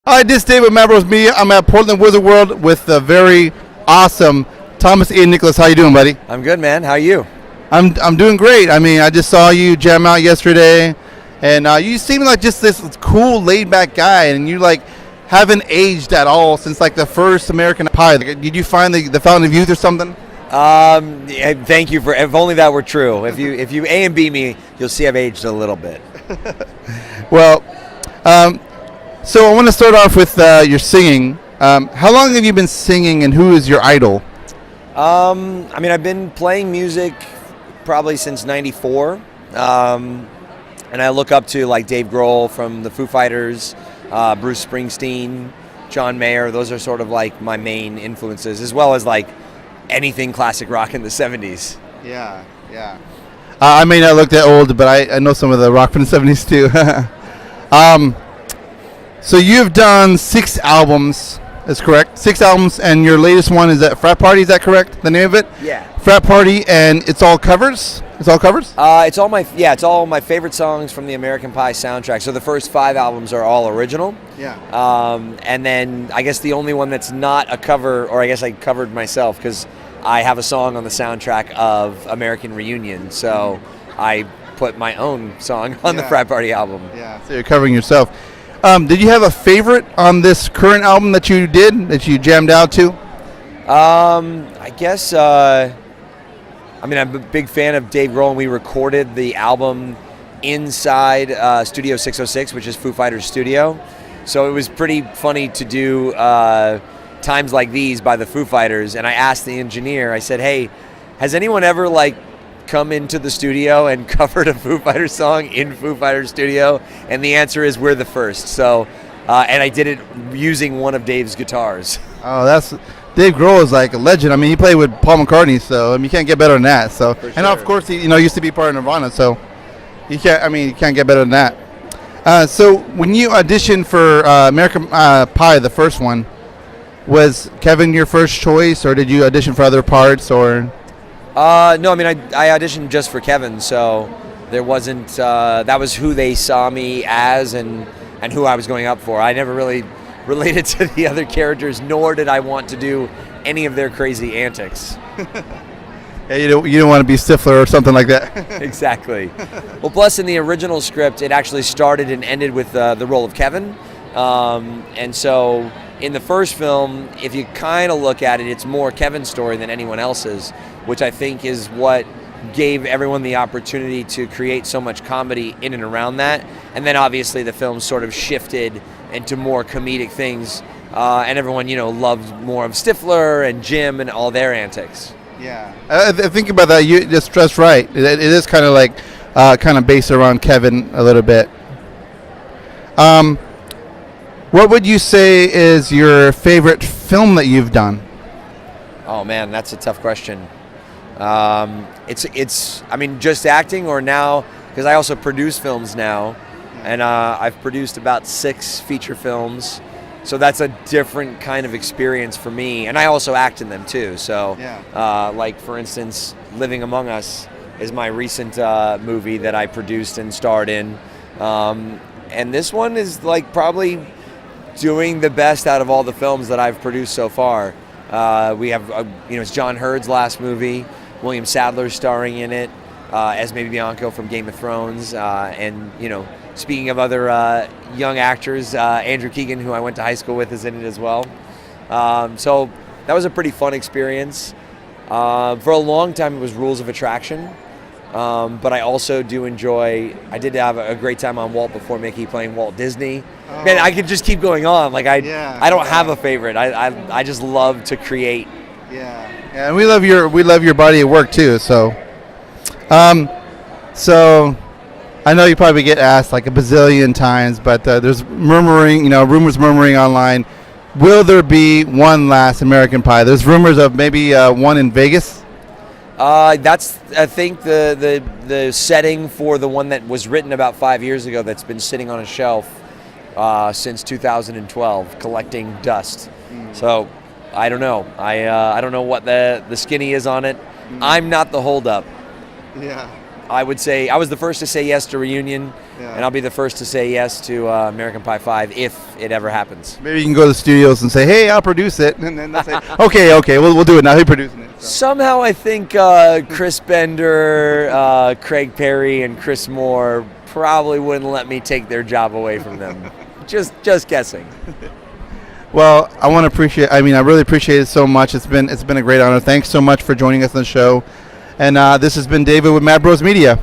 Hi, this is David Mavros Media. I'm at Portland Wizard World with the very awesome Thomas Ian Nicholas. How you doing, buddy? I'm good, man. How are you? I'm doing great. I mean, I just saw you jam out yesterday, and you seem like just this cool, laid-back guy, and you like haven't aged at all since like the first American Pie. Like, did you find the fountain of youth or something? Thank you for. If only that were true. If you A and B me, you'll see I've aged a little bit. Well, so I want to start off with your singing. How long have you been singing, and who is your idol? I mean, I've been playing music probably since '94, and I look up to like Dave Grohl from the Foo Fighters, Bruce Springsteen, John Mayer. Those are sort of like my main influences, as well as like anything classic rock in the '70s. Yeah. I may not look that old, but I know some of the rock from the '70s too. So you've done 6 albums, that's correct? 6 albums, and your latest one is at Frat Party, is that correct? The name of it? Yeah. Frat Party, and it's all covers? It's all covers? It's all my favorite songs from the American Pie soundtrack. So the first 5 albums are all original. Yeah. And then I guess the only one that's not a cover, or I guess I covered myself, because I have a song on the soundtrack of American Reunion. So I put my own song on the Frat Party album. Yeah. So you're covering yourself. Did you have a favorite on this current album that you did, that you jammed out to? I guess, I'm a big fan of Dave Grohl, and we recorded the album inside Studio 606, which is Foo Fighters' studio. So it was pretty funny to do Times Like These by the Foo Fighters, and I asked the engineer, I said, hey, has anyone ever come into the studio and covered a Foo Fighters song in Foo Fighters studio? And the answer is we're the first. So, and I did it using one of Dave's guitars. Oh, Dave Grohl is like a legend. I mean, he played with Paul McCartney, so you can't get better than that. So, For and of course, he used to be part of Nirvana, so you can't get better than that. So when you auditioned for American Pie, the first one, was Kevin your first choice, or did you audition for other parts, or? No, I mean, I auditioned just for Kevin, so there wasn't, that was who they saw me as and who I was going up for. I never really related to the other characters, nor did I want to do any of their crazy antics. Yeah, you don't want to be Stifler or something like that. Exactly. Well, plus in the original script, it actually started and ended with the role of Kevin. And so in the first film, if you kind of look at it, it's more Kevin's story than anyone else's, which I think is what gave everyone the opportunity to create so much comedy in and around that. And then obviously the film sort of shifted into more comedic things, and everyone, loved more of Stifler and Jim and all their antics. Yeah, I think about that. You just stressed right. It is kind of like kind of based around Kevin a little bit. What would you say is your favorite film that you've done? Oh man, that's a tough question. It's just acting, or now, because I also produce films now, and I've produced about 6 feature films, so that's a different kind of experience for me, and I also act in them too. So, like for instance, Living Among Us is my recent movie that I produced and starred in, and this one is like probably doing the best out of all the films that I've produced so far. We have, it's John Hurd's last movie. William Sadler's starring in it, Esme Bianco from Game of Thrones, and speaking of other young actors, Andrew Keegan, who I went to high school with, is in it as well. So that was a pretty fun experience. For a long time, it was Rules of Attraction, but I also do enjoy. I did have a great time on Walt Before Mickey, playing Walt Disney. Oh. Man, I could just keep going on. Like I don't have a favorite. I just love to create. Yeah, and we love your body of work too. So, I know you probably get asked like a bazillion times, but there's rumors murmuring online. Will there be one last American Pie? There's rumors of maybe one in Vegas. That's, I think, the setting for the one that was written about 5 years ago that's been sitting on a shelf since 2012, collecting dust. So I don't know. I don't know what the skinny is on it. I'm not the holdup. Yeah. I would say I was the first to say yes to Reunion, and I'll be the first to say yes to American Pie 5 if it ever happens. Maybe you can go to the studios and say, "Hey, I'll produce it," and then they'll say, "Okay, we'll do it now. Who's producing it?" So. Somehow I think Chris Bender, Craig Perry, and Chris Moore probably wouldn't let me take their job away from them. just guessing. Well, I really appreciate it so much. It's been a great honor. Thanks so much for joining us on the show. And this has been David with Mad Bros Media.